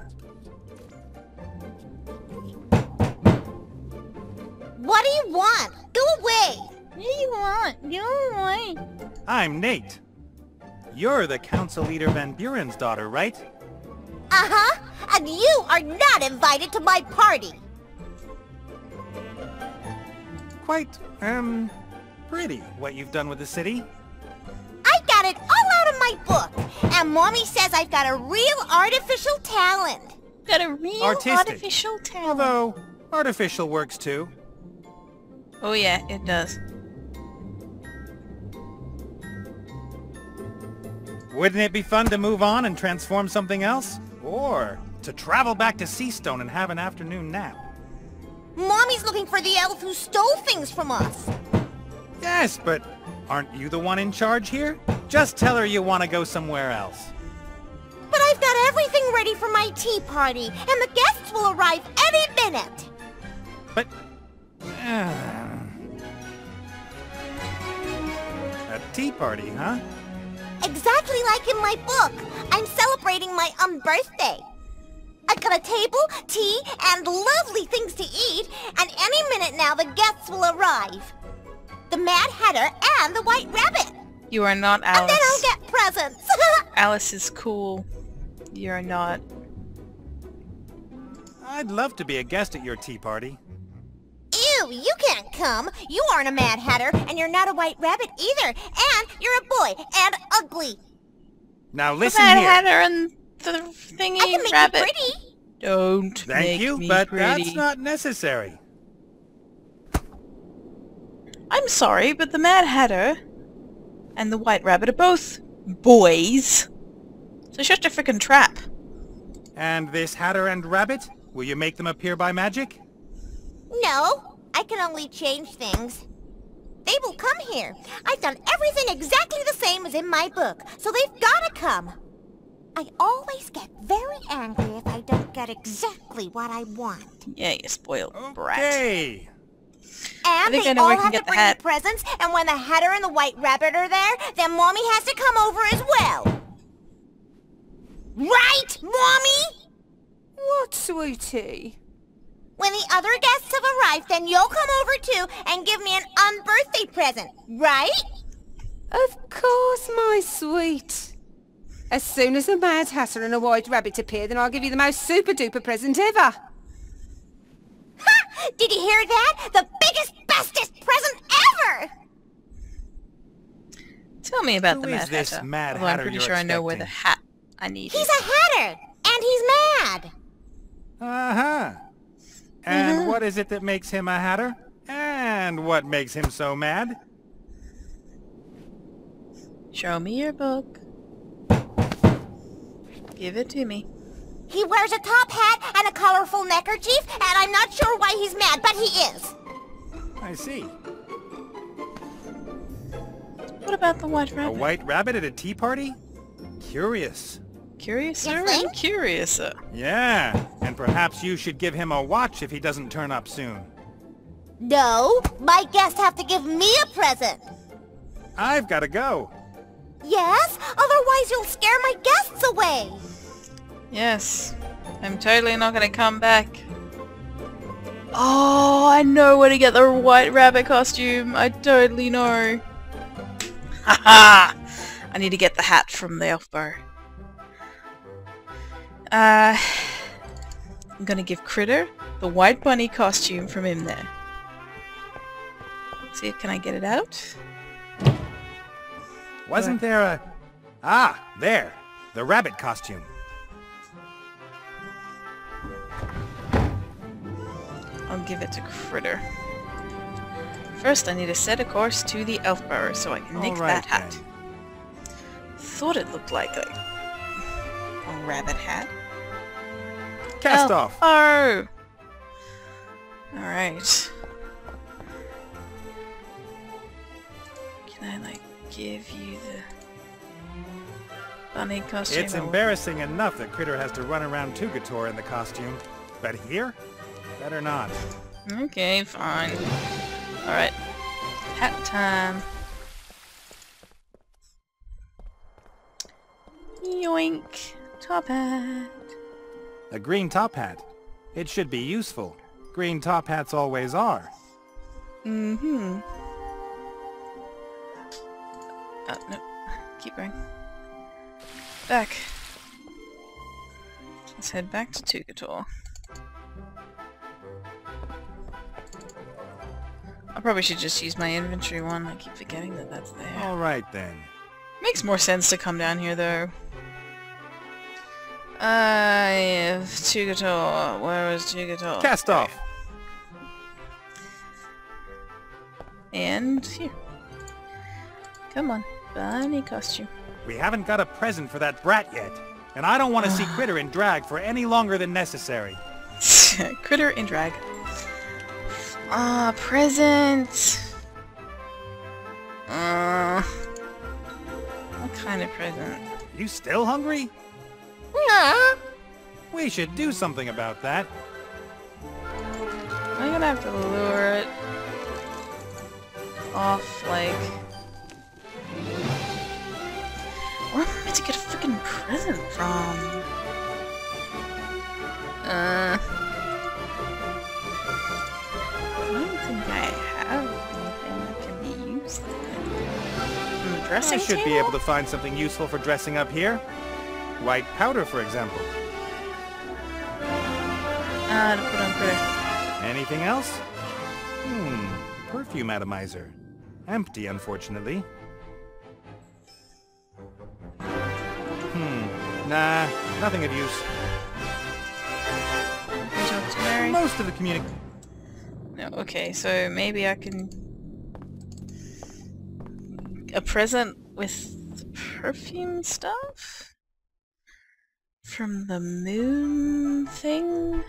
What do you want? Go away! What do you want? Go away. I'm Nate. You're the Council Leader Van Buren's daughter, right? Uh-huh. And you are not invited to my party. Quite, pretty what you've done with the city. I got it all out of my book. And Mommy says I've got a real artificial talent. Got a real Artistic. artificial talent. Although, artificial works too. Oh yeah, it does. Wouldn't it be fun to move on and transform something else? Or to travel back to Seastone and have an afternoon nap? Mommy's looking for the elf who stole things from us. Yes, but aren't you the one in charge here? Just tell her you want to go somewhere else. But I've got everything ready for my tea party, and the guests will arrive any minute. But... a tea party, huh? Exactly like in my book. I'm celebrating my birthday. I've got a table, tea, and lovely things to eat, and any minute now the guests will arrive. The Mad Hatter and the White Rabbit. You are not Alice. And then I'll get presents. Alice is cool. You're not. I'd love to be a guest at your tea party. Ew, you can't come. You aren't a Mad Hatter, and you're not a White Rabbit either. And you're a boy, and ugly. Now The listen Mad here. Hatter and the thingy I can make rabbit. you pretty. Don't Thank make you, me but pretty. that's not necessary. I'm sorry, but the Mad Hatter and the White Rabbit are both boys. So shut your frickin' trap. And this Hatter and Rabbit? Will you make them appear by magic? No, I can only change things. They will come here. I've done everything exactly the same as in my book, so they've gotta come. I always get very angry if I don't get exactly what I want. Yeah, you spoiled brat. Okay. And think they I know where all I can have get to the bring me hat. presents, and when the Hatter and the White Rabbit are there, then Mommy has to come over as well. Right, Mommy? What, sweetie? When the other guests have arrived, then you'll come over too and give me an unbirthday present, right? Of course, my sweet. As soon as a Mad Hatter and a White Rabbit appear, then I'll give you the most super-duper present ever. Ha! Did you hear that? The biggest, bestest present ever! Tell me about Who the is Mad this Hatter. Mad Although Hatter I'm pretty you're sure I know where the expecting? hat I need He's is. a Hatter, and he's mad. Uh-huh. And what is it that makes him a Hatter? And what makes him so mad? Show me your book. Give it to me. He wears a top hat and a colorful neckerchief, and I'm not sure why he's mad, but he is. I see. What about the White A Rabbit? white rabbit at a tea party? Curious. Curiouser You and think? curiouser. Yeah, and perhaps you should give him a watch if he doesn't turn up soon. No, my guests have to give me a present. I've got to go. Yes, otherwise you'll scare my guests away. Yes. I'm totally not gonna come back. Oh, I know where to get the White Rabbit costume. I totally know. Haha! I need to get the hat from the elf bar. I'm gonna give Critter the White Bunny costume from him there. See, can I get it out? Wasn't there a... Ah, there. The rabbit costume. I'll give it to Critter. First, I need to set a course to the elf bar so I can nick All right, that hat. then. Thought it looked like a rabbit hat. Cast off. Oh! Alright. Can I, like, give you the bunny costume? It's embarrassing enough that Critter has to run around Tugator in the costume. But here? Better not. Okay, fine. Alright. Hat time. Yoink. Top hat. A green top hat. It should be useful. Green top hats always are. Mm-hmm. No. Keep going. Back. Let's head back to Tugator. I probably should just use my inventory one. I keep forgetting that that's there. Alright then. Makes more sense to come down here though. Tugator. Where is Tugator? Cast off! And here. Come on. Bunny costume. We haven't got a present for that brat yet. And I don't want to see Critter in drag for any longer than necessary. Critter in drag. Present! What kind of present? You still hungry? Yeah. We should do something about that. I'm gonna have to lure it off, like... Where am I meant to get a freaking present from? I don't think I have anything that can be used. From the dressing I should table? be able to find something useful for dressing up here. White powder, for example. To put on Critter. Anything else? Perfume atomizer. Empty, unfortunately. Nah, nothing of use. Can we talk to Mary? Most of the No, okay, so maybe I can... A present with perfume stuff? From the moon thing?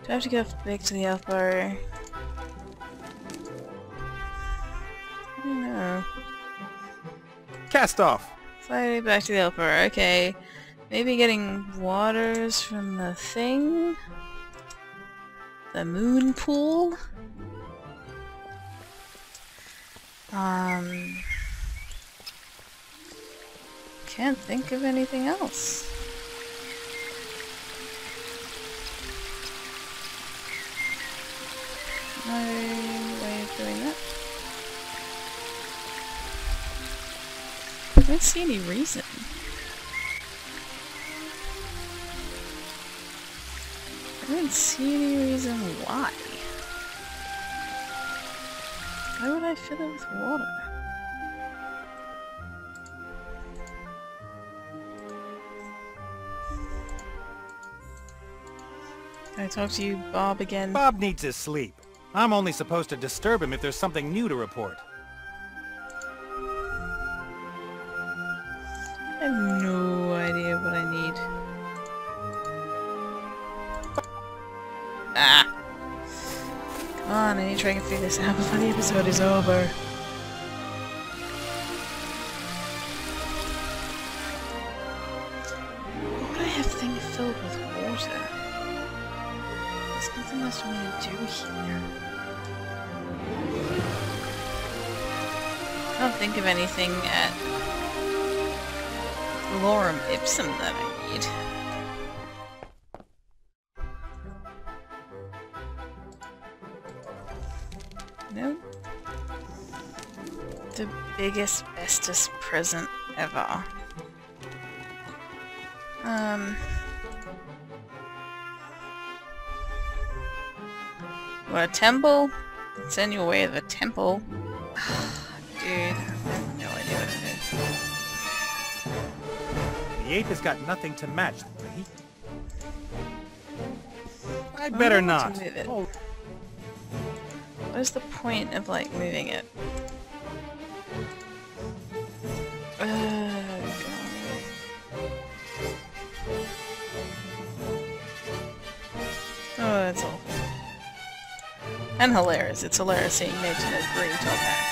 Do I have to go back to the elf bar? I don't know. Cast off! Slightly back to the elf bar, okay. Maybe getting waters from the thing? The moon pool? Can't think of anything else. No way of doing that. I don't see any reason. I don't see any reason why. Why would I fill it with water? Can I talk to you, Bob, again? Bob needs his sleep. I'm only supposed to disturb him if there's something new to report. I have no idea what I need. Come on, I need to try and figure this out before the episode is over. Why would I have things filled with water? There's nothing else for me to do here. I don't think of anything at Lorem Ipsum that I need. Nope. The biggest, bestest present ever. What, a temple? Send you away to the temple? Dude, I have no idea what it is. The ape has got nothing to match the heat. I'd better not. To move it. Oh, What is the point of, like, moving it? God. Oh, that's awful. And hilarious. It's hilarious seeing Nate in a green top hat.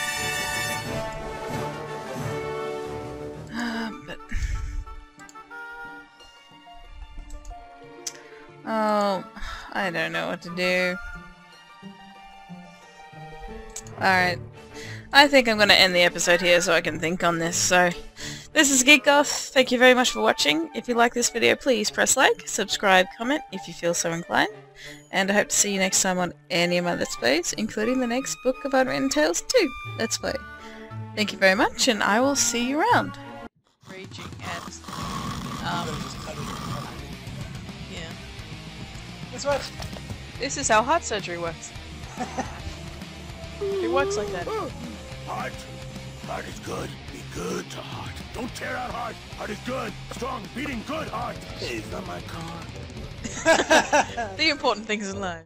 But... Oh, I don't know what to do. Alright. I think I'm gonna end the episode here so I can think on this, so... This is GeekGoth. Thank you very much for watching. If you like this video, please press like, subscribe, comment if you feel so inclined. And I hope to see you next time on any of my Let's Plays, including the next Book of Unwritten Tales 2 Let's Play. Thank you very much, and I will see you around. Raging at, yeah. Guess what? This is how heart surgery works. It works like that. Heart. Heart is good. Be good to heart. Don't tear out heart. Heart is good. Strong. Beating good heart. Hey, is that my car? The important things in life.